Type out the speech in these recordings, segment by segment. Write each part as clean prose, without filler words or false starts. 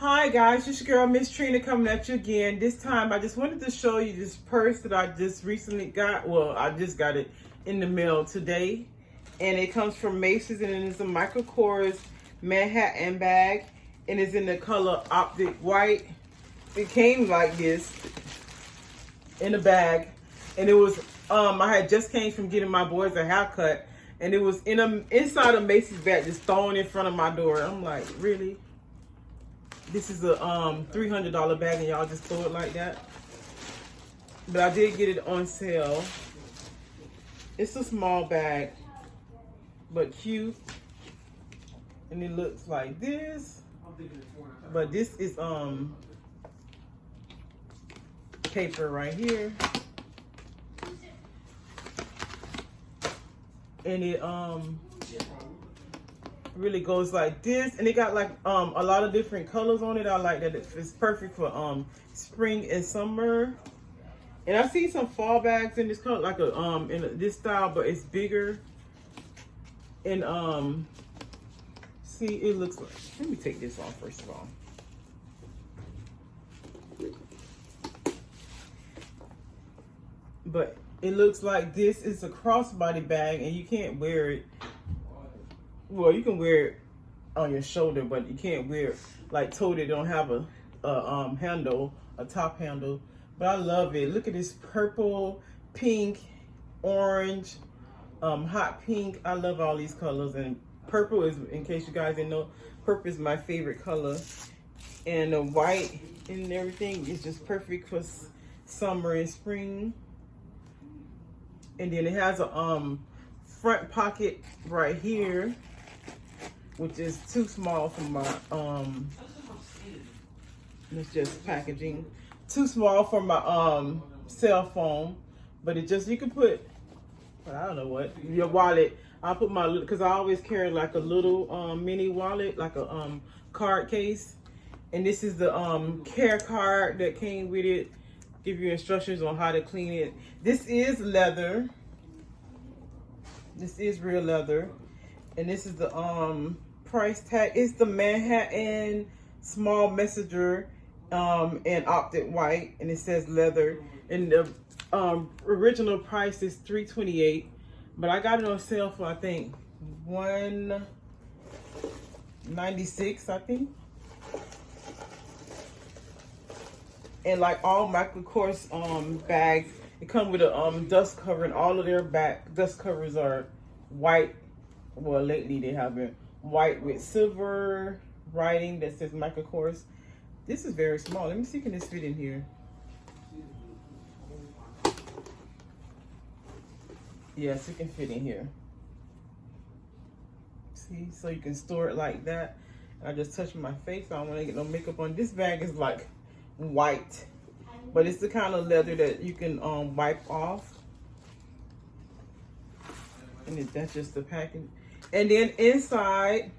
Hi guys, it's your girl Miss Trina coming at you again. This time I just wanted to show you this purse that I just recently got. Well, I just got it in the mail today. And it comes from Macy's and it's a Michael Kors Manhattan bag. And it's in the color Optic white. It came like this in a bag. And it was, I had just came from getting my boys a haircut. And it was inside a Macy's bag just thrown in front of my door. I'm like, really? This is a $300 bag and y'all just throw it like that. But I did get it on sale. It's a small bag, but cute. And it looks like this. But this is paper right here. And it really goes like this, and it got like a lot of different colors on it. I like that it's perfect for spring and summer. And I see some fall bags in this color, like this style, but it's bigger. And see, it looks like, let me take this off first of all. But it looks like this is a crossbody bag, and you can't wear it. Well, you can wear it on your shoulder, but you can't wear it like tote. It don't have a handle, a top handle. But I love it. Look at this purple, pink, orange, hot pink. I love all these colors. And purple is, in case you guys didn't know, purple is my favorite color. And the white and everything is just perfect for summer and spring. And then it has a front pocket right here, which is too small for my it's just packaging, too small for my cell phone. But it just, you can put, I don't know what, your wallet. I'll put my, because I always carry like a little mini wallet, like a card case. And this is the care card that came with it. Give you instructions on how to clean it. This is leather. This is real leather. And this is the price tag. It's the Manhattan small messenger and Optic white, and it says leather. And the original price is $328, but I got it on sale for I think $196, I think. And like all Michael Kors bags, it comes with a dust cover, and all of their back dust covers are white. Well, lately they have been white with silver writing that says Michael Kors. This is very small. Let me see, can this fit in here? Yes, it can fit in here. See, so you can store it like that. I just touched my face. I don't want to get no makeup on. This bag is like white, but it's the kind of leather that you can wipe off. And that's just the package. And then inside,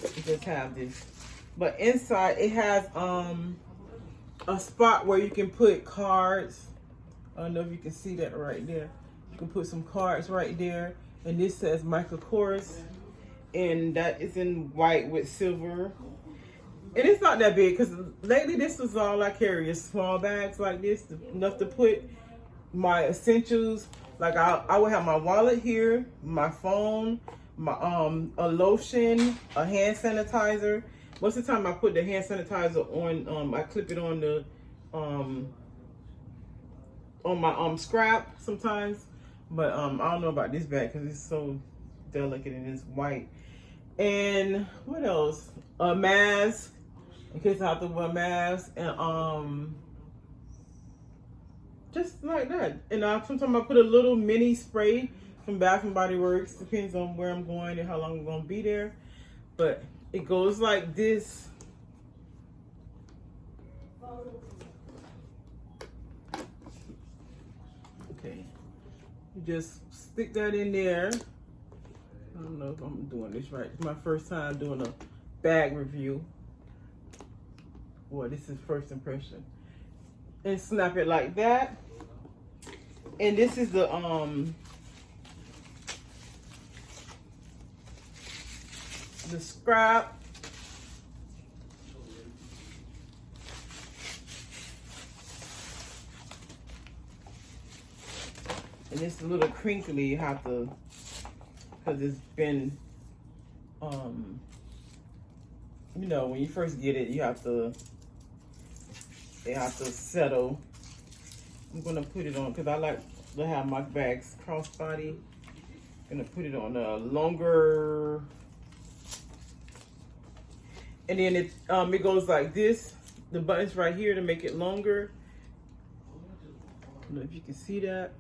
you just have this. But inside it has a spot where you can put cards. I don't know if you can see that right there. You can put some cards right there. And this says Michael Kors. And that is in white with silver. And it's not that big, because lately this is all I carry is small bags like this, enough to put my essentials. Like I would have my wallet here, my phone, my a lotion, a hand sanitizer. Most of the time I put the hand sanitizer on, I clip it on the on my scrap sometimes. But I don't know about this bag because it's so delicate and it's white. And what else? A mask, in case I have to wear a mask, and just like that. And sometimes I put a little mini spray from Bath and Body Works. Depends on where I'm going and how long I'm gonna be there. But it goes like this. Okay, you just stick that in there. I don't know if I'm doing this right. It's my first time doing a bag review. Well, this is first impression. And snap it like that. And this is the scrap And it's a little crinkly. You have to, because it's been, you know, when you first get it, they have to settle. I'm gonna put it on because I like to have my bags crossbody. Gonna put it on a longer, and then it goes like this. The button's right here to make it longer. I don't know if you can see that.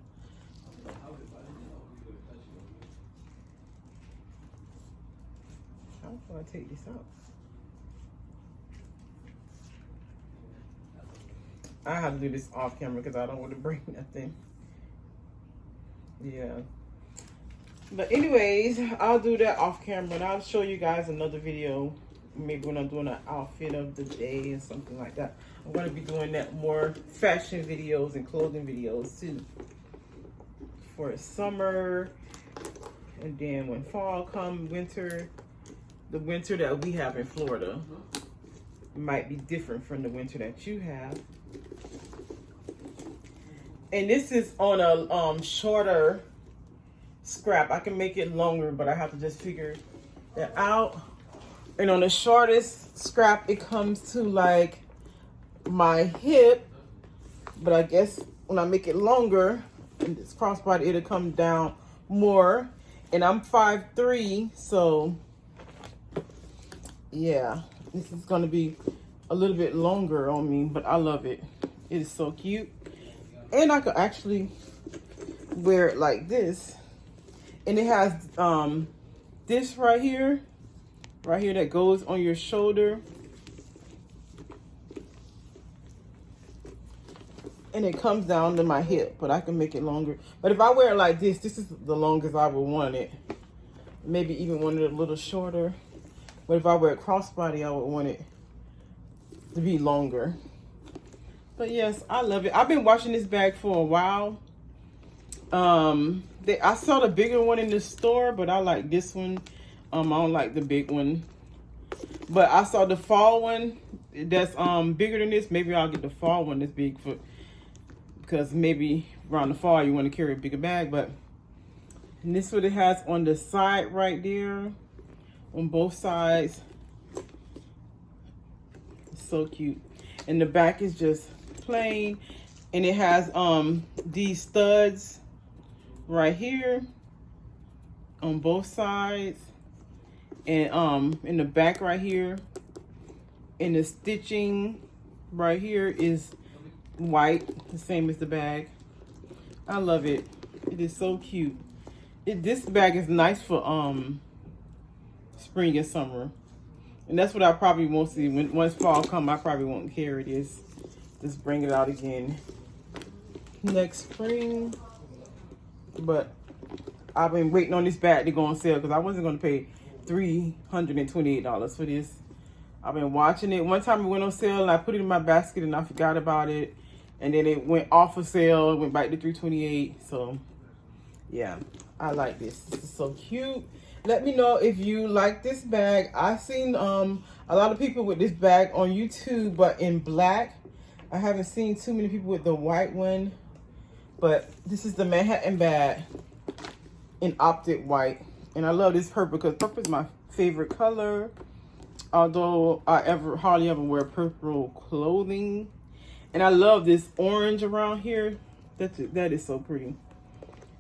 How can I take this out? I have to do this off camera because I don't want to break nothing. Yeah. But anyways, I'll do that off camera and I'll show you guys another video. Maybe when I'm doing an outfit of the day or something like that. I'm going to be doing that more fashion videos and clothing videos too. For summer. And then when fall comes, winter. The winter that we have in Florida might be different from the winter that you have. And this is on a shorter scrap. I can make it longer, but I have to just figure that out. And on the shortest scrap, it comes to like my hip. But I guess when I make it longer, and this crossbody, it'll come down more. And I'm 5'3", so yeah, this is gonna be a little bit longer on me, but I love it. It is so cute. And I could actually wear it like this. And it has this right here that goes on your shoulder. And it comes down to my hip, but I can make it longer. But if I wear it like this is the longest I would want it. Maybe even want it a little shorter. But if I wear a crossbody, I would want it to be longer. But yes, I love it. I've been watching this bag for a while. I saw the bigger one in the store, but I like this one. I don't like the big one. But I saw the fall one that's bigger than this. Maybe I'll get the fall one that's big because maybe around the fall you want to carry a bigger bag. But and this is what it has on the side right there, on both sides. It's so cute. And the back is just plain, and it has these studs right here on both sides, and in the back right here, and the stitching right here is white, the same as the bag. I love it. It is so cute. This bag is nice for spring and summer, and that's what I probably won't see once fall come. I probably won't carry this. Just bring it out again next spring. But I've been waiting on this bag to go on sale because I wasn't going to pay $328 for this. I've been watching it. One time it went on sale and I put it in my basket and I forgot about it. And then it went off of sale. It went back to $328. So yeah, I like this. This is so cute. Let me know if you like this bag. I've seen a lot of people with this bag on YouTube, but in black. I haven't seen too many people with the white one, but this is the Manhattan bag in Optic white. And I love this purple because purple is my favorite color. Although I hardly ever wear purple clothing. And I love this orange around here. That is so pretty.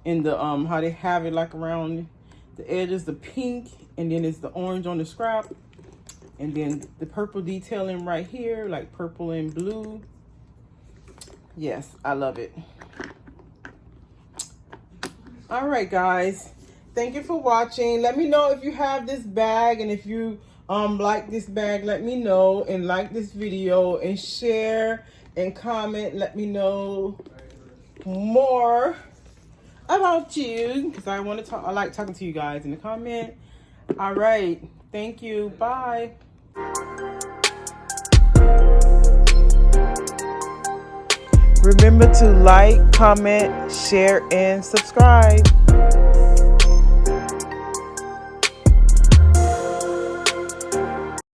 And the how they have it like around the edges, the pink, and then it's the orange on the scrap. And then the purple detailing right here, like purple and blue. Yes, I love it. All right, guys. Thank you for watching. Let me know if you have this bag, and if you like this bag, let me know, and like this video and share and comment. Let me know more about you because I want to talk. I like talking to you guys in the comment. All right. Thank you. Bye. Remember to like, comment, share, and subscribe.